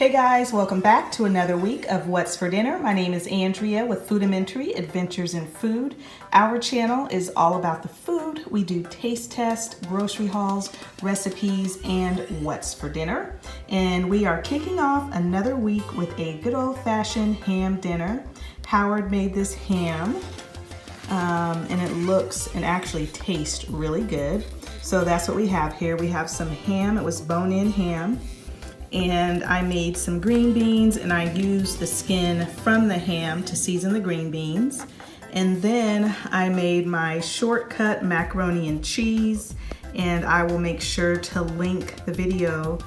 Hey guys, welcome back to another week of What's for Dinner. My name is Andrea with Foodimentary Adventures in Food. Our channel is all about the food. We do taste tests, grocery hauls, recipes, and what's for dinner. And we are kicking off another week with a good old-fashioned ham dinner. Howard made this ham, and it looks and actually tastes really good. So that's what we have here. We have some ham. It was bone-in ham. And I made some green beans, and I used the skin from the ham to season the green beans. And then I made my shortcut macaroni and cheese, and I will make sure to link the video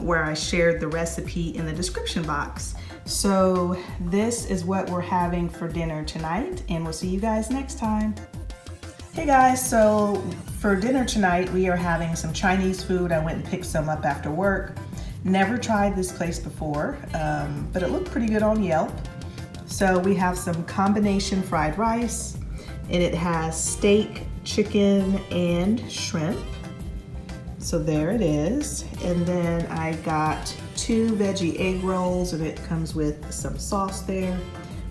where I shared the recipe in the description box. So this is what we're having for dinner tonight, and we'll see you guys next time. Hey guys, so for dinner tonight we are having some Chinese food. I went and picked some up after work. Never tried this place before, but it looked pretty good on Yelp. So we have some combination fried rice, and it has steak, chicken, and shrimp. So there it is. And then I got 2 veggie egg rolls, and it comes with some sauce there,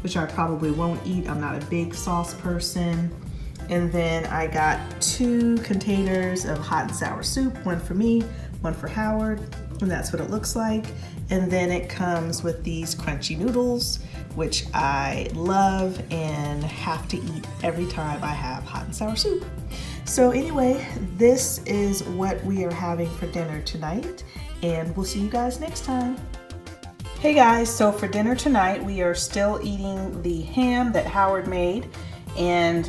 which I probably won't eat. I'm not a big sauce person. And then I got 2 containers of hot and sour soup, one for me, one for Howard. And that's what it looks like. And then it comes with these crunchy noodles, which I love and have to eat every time I have hot and sour soup. So anyway, this is what we are having for dinner tonight, and we'll see you guys next time. Hey guys, so for dinner tonight, we are still eating the ham that Howard made, and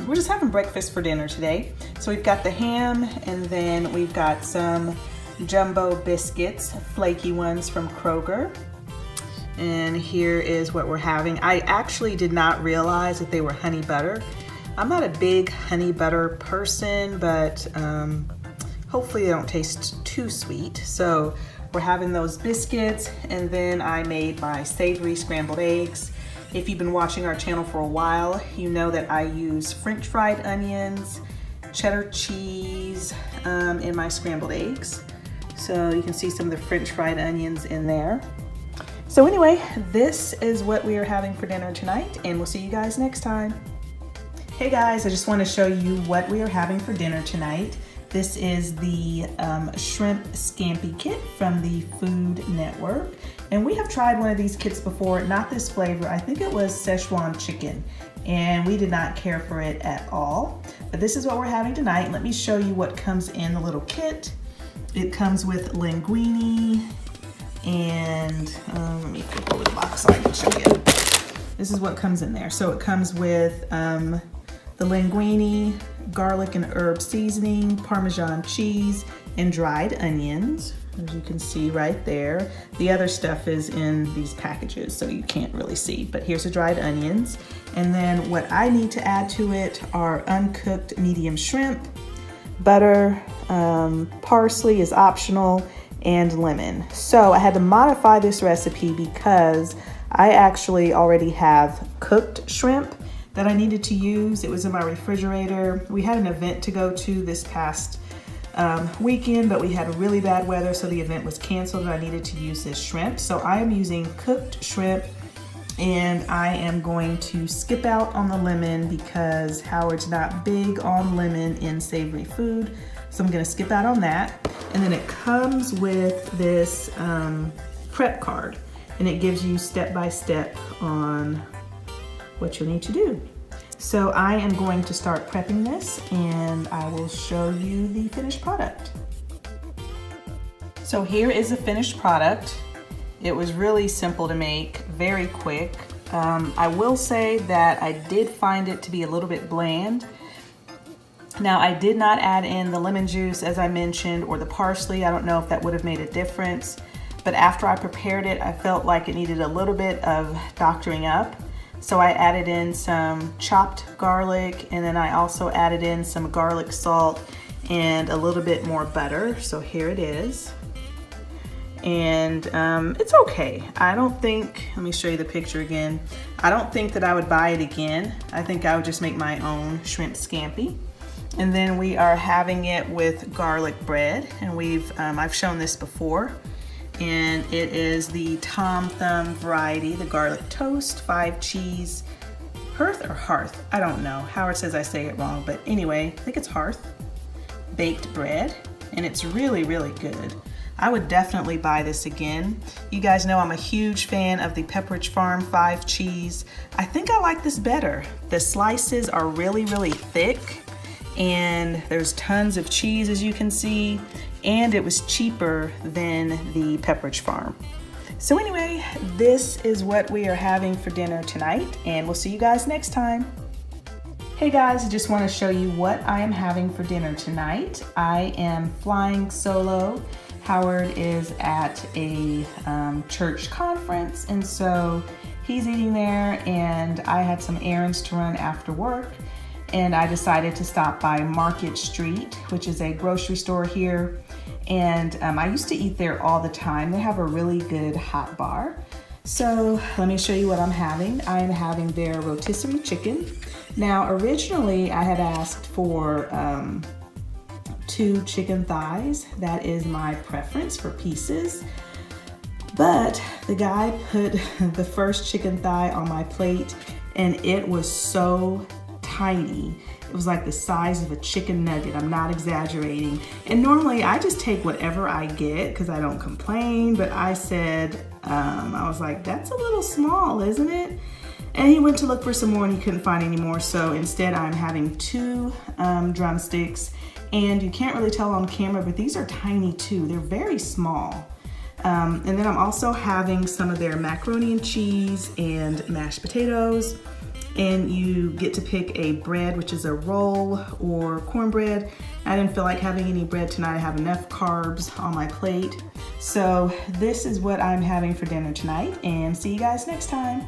we're just having breakfast for dinner today. So we've got the ham, and then we've got some jumbo biscuits, flaky ones from Kroger. And here is what we're having. I actually did not realize that they were honey butter. I'm not a big honey butter person, but hopefully they don't taste too sweet. So we're having those biscuits, and then I made my savory scrambled eggs. If you've been watching our channel for a while, you know that I use French fried onions, cheddar cheese in my scrambled eggs. So you can see some of the French fried onions in there. So anyway, this is what we are having for dinner tonight, and we'll see you guys next time. Hey guys, I just want to show you what we are having for dinner tonight. This is the Shrimp Scampi kit from the Food Network. And we have tried one of these kits before, not this flavor. I think it was Szechuan chicken, and we did not care for it at all. But this is what we're having tonight. Let me show you what comes in the little kit. It comes with linguine, and let me flip over the box so I can show you. This is what comes in there. So it comes with the linguine, garlic and herb seasoning, Parmesan cheese, and dried onions, as you can see right there. The other stuff is in these packages, so you can't really see, but here's the dried onions. And then what I need to add to it are uncooked medium shrimp, butter, parsley is optional, and lemon. So I had to modify this recipe because I actually already have cooked shrimp that I needed to use. It was in my refrigerator. We had an event to go to this past weekend, but we had really bad weather, so the event was canceled, and I needed to use this shrimp. So I am using cooked shrimp, and I am going to skip out on the lemon because Howard's not big on lemon in savory food. So I'm gonna skip out on that. And then it comes with this prep card, and it gives you step-by-step on what you'll need to do. So I am going to start prepping this, and I will show you the finished product. So here is the finished product. It was really simple to make, very quick. I will say that I did find it to be a little bit bland. Now I did not add in the lemon juice, as I mentioned, or the parsley. I don't know if that would have made a difference, but after I prepared it, I felt like it needed a little bit of doctoring up. So I added in some chopped garlic, and then I also added in some garlic salt and a little bit more butter. So here it is. And it's okay. I don't think, let me show you the picture again. I don't think that I would buy it again. I think I would just make my own shrimp scampi. And then we are having it with garlic bread, and I've shown this before. and it is the Tom Thumb variety, the garlic toast, 5 cheese, hearth or hearth, I don't know. Howard says I say it wrong, but anyway, I think it's hearth, baked bread, and it's really, really good. I would definitely buy this again. You guys know I'm a huge fan of the Pepperidge Farm 5 cheese. I think I like this better. The slices are really, really thick, and there's tons of cheese, as you can see, and it was cheaper than the Pepperidge Farm. So anyway, this is what we are having for dinner tonight, and we'll see you guys next time. Hey guys, I just want to show you what I am having for dinner tonight. I am flying solo. Howard is at a church conference, and so he's eating there, and I had some errands to run after work, and I decided to stop by Market Street, which is a grocery store here. And I used to eat there all the time. They have a really good hot bar. So let me show you what I'm having. I am having their rotisserie chicken. Now, originally I had asked for 2 chicken thighs. That is my preference for pieces. But the guy put the first chicken thigh on my plate, and it was so tiny. It was like the size of a chicken nugget. I'm not exaggerating. And normally I just take whatever I get because I don't complain, but I said, I was like, that's a little small, isn't it? And he went to look for some more and he couldn't find any more. So instead I'm having 2 drumsticks, and you can't really tell on camera, but these are tiny too. They're very small. And then I'm also having some of their macaroni and cheese and mashed potatoes. And you get to pick a bread, which is a roll or cornbread. I didn't feel like having any bread tonight. I have enough carbs on my plate. So this is what I'm having for dinner tonight, and see you guys next time.